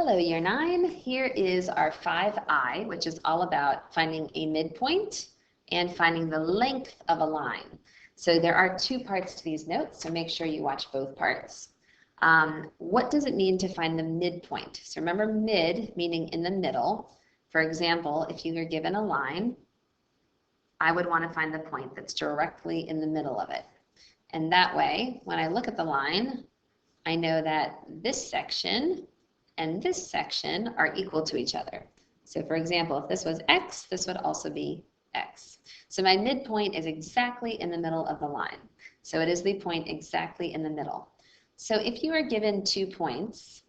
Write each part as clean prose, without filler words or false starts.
Hello, Year 9. Here is our 5I, which is all about finding a midpoint and finding the length of a line. So there are two parts to these notes, so make sure you watch both parts. What does it mean to find the midpoint? So remember mid meaning in the middle. For example, if you were given a line, I would want to find the point that's directly in the middle of it. And that way, when I look at the line, I know that this section and this section are equal to each other. So for example, if this was x, this would also be x. So my midpoint is exactly in the middle of the line. So it is the point exactly in the middle. So if you are given 2 points,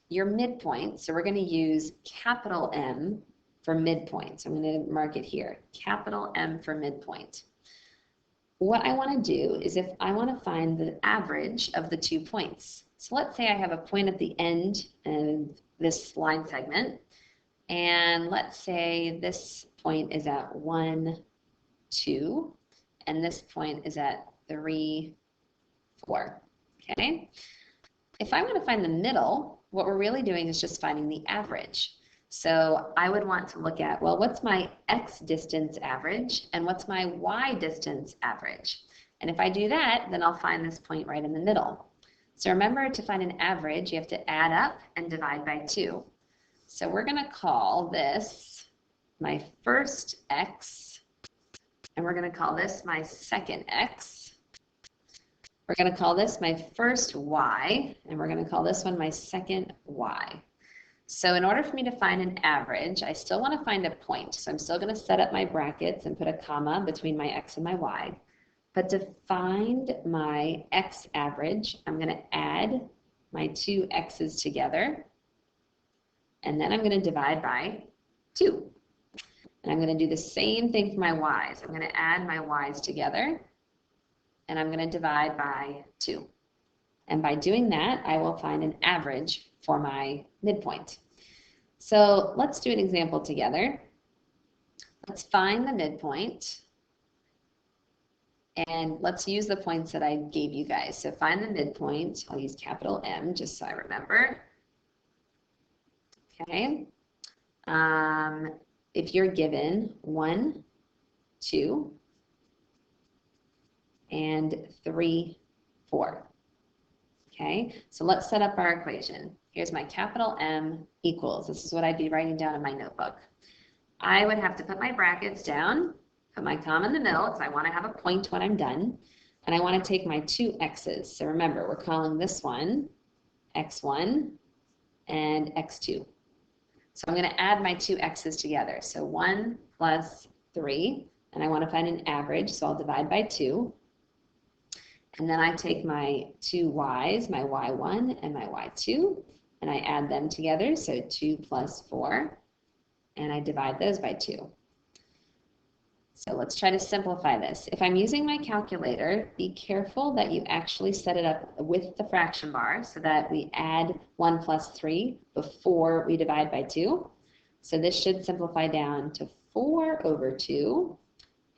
your midpoint, so we're going to use capital M for midpoint. So I'm going to mark it here, capital M for midpoint. What I want to do is if I want to find the average of the 2 points. So let's say I have a point at the end of this line segment, and let's say this point is at 1, 2, and this point is at 3, 4, okay? If I want to find the middle, what we're really doing is just finding the average. So I would want to look at, well, what's my x distance average and what's my y distance average? And if I do that, then I'll find this point right in the middle. So remember, to find an average, you have to add up and divide by 2. So we're going to call this my first x, and we're going to call this my second x. We're going to call this my first y, and we're going to call this one my second y. So in order for me to find an average, I still want to find a point. So I'm still going to set up my brackets and put a comma between my x and my y. But to find my x average, I'm going to add my 2 x's together, and then I'm going to divide by 2. And I'm going to do the same thing for my y's. I'm going to add my y's together, and I'm going to divide by 2. And by doing that, I will find an average for my midpoint. So let's do an example together. Let's find the midpoint. And let's use the points that I gave you guys. So find the midpoint. I'll use capital M just so I remember. Okay. If you're given 1, 2, and 3, 4. Okay, so let's set up our equation. Here's my capital M equals. This is what I'd be writing down in my notebook. I would have to put my brackets down, put my comma in the middle because I want to have a point when I'm done. And I want to take my 2 x's. So remember, we're calling this one x1 and x2. So I'm going to add my 2 x's together. So 1 plus 3, and I want to find an average, so I'll divide by 2. And then I take my 2 y's, my y1 and my y2, and I add them together, so 2 plus 4, and I divide those by 2. So let's try to simplify this. If I'm using my calculator, be careful that you actually set it up with the fraction bar so that we add 1 plus 3 before we divide by 2. So this should simplify down to 4 over 2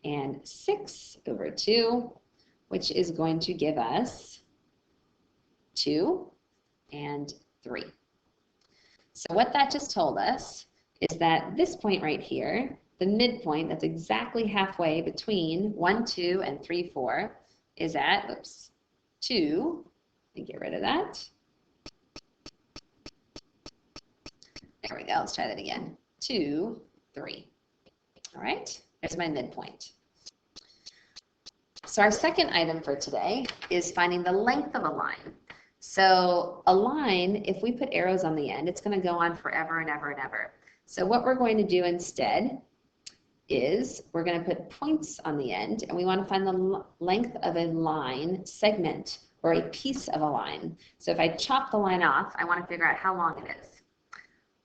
and 6 over 2, which is going to give us 2 and 3. So what that just told us is that this point right here, the midpoint that's exactly halfway between 1, 2, and 3, 4 is at, 2. Let me get rid of that. There we go. Let's try that again. 2, 3. All right, there's my midpoint. So our second item for today is finding the length of a line. So a line, if we put arrows on the end, it's going to go on forever and ever and ever. So what we're going to do instead is we're going to put points on the end, and we want to find the length of a line segment or a piece of a line. So if I chop the line off, I want to figure out how long it is.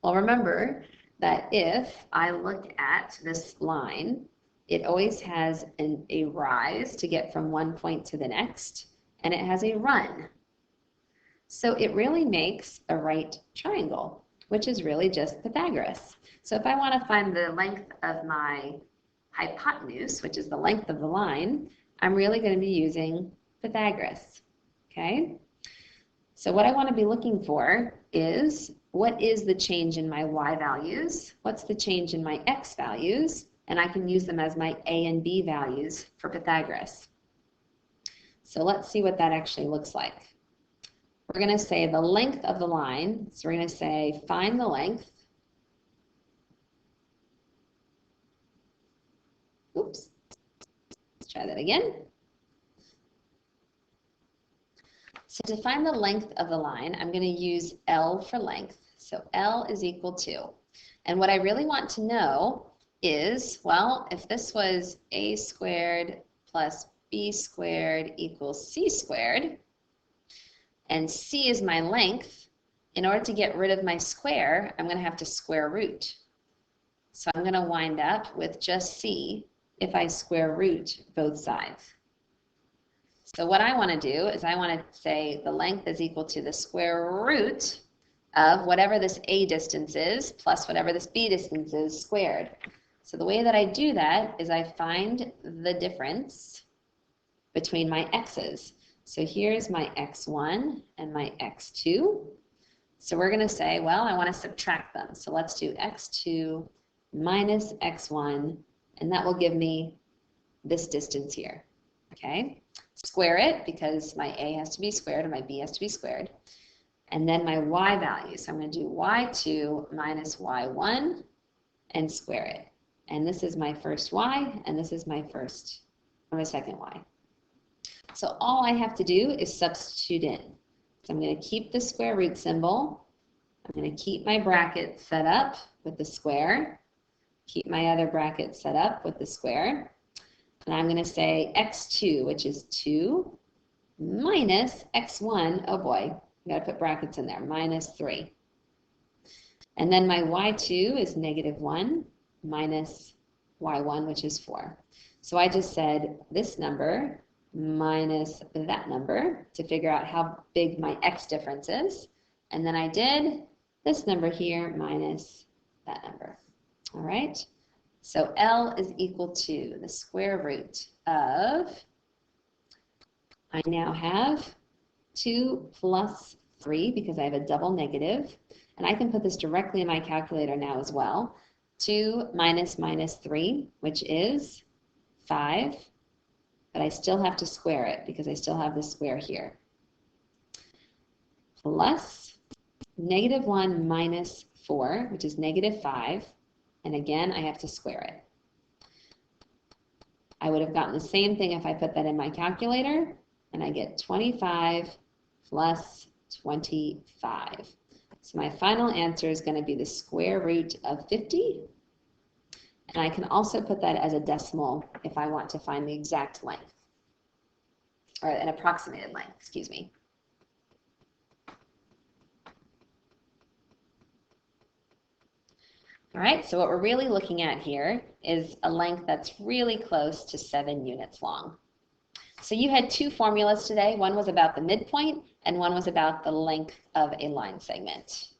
Well, remember that if I look at this line, it always has a rise to get from one point to the next, and it has a run. So it really makes a right triangle, which is really just Pythagoras. So if I want to find the length of my hypotenuse, which is the length of the line, I'm really going to be using Pythagoras, okay? So what I want to be looking for is, what is the change in my y values? What's the change in my x values? And I can use them as my a and b values for Pythagoras. So let's see what that actually looks like. We're going to say the length of the line. So we're going to say find the length. Oops. Let's try that again. So to find the length of the line, I'm going to use L for length. So L is equal to, and what I really want to know is, well, if this was a squared plus b squared equals c squared, and c is my length, in order to get rid of my square, I'm going to have to square root. So I'm going to wind up with just c if I square root both sides. So what I want to do is I want to say the length is equal to the square root of whatever this a distance is plus whatever this b distance is squared. So the way that I do that is I find the difference between my x's. So here's my x1 and my x2. So we're going to say, well, I want to subtract them. So let's do x2 minus x1, and that will give me this distance here. Okay? Square it because my a has to be squared and my b has to be squared. And then my y value. So I'm going to do y2 minus y1 and square it. And this is my first y, and this is my second y. So all I have to do is substitute in. So I'm going to keep the square root symbol. I'm going to keep my bracket set up with the square. Keep my other bracket set up with the square. And I'm going to say x2, which is 2, minus x1, oh boy, I've got to put brackets in there, minus 3. And then my y2 is negative 1 minus y1, which is 4. So I just said this number minus that number to figure out how big my x difference is. And then I did this number here minus that number. All right. So L is equal to the square root of, I now have 2 plus 3 because I have a double negative, and I can put this directly in my calculator now as well. 2 minus 3, which is 5, but I still have to square it because I still have the square here. Plus negative 1 minus 4, which is negative 5. And again, I have to square it. I would have gotten the same thing if I put that in my calculator, and I get 25 plus 25. So my final answer is going to be the square root of 50. And I can also put that as a decimal if I want to find the exact length, or an approximated length, excuse me. All right, so what we're really looking at here is a length that's really close to 7 units long. So you had 2 formulas today. One was about the midpoint, and one was about the length of a line segment.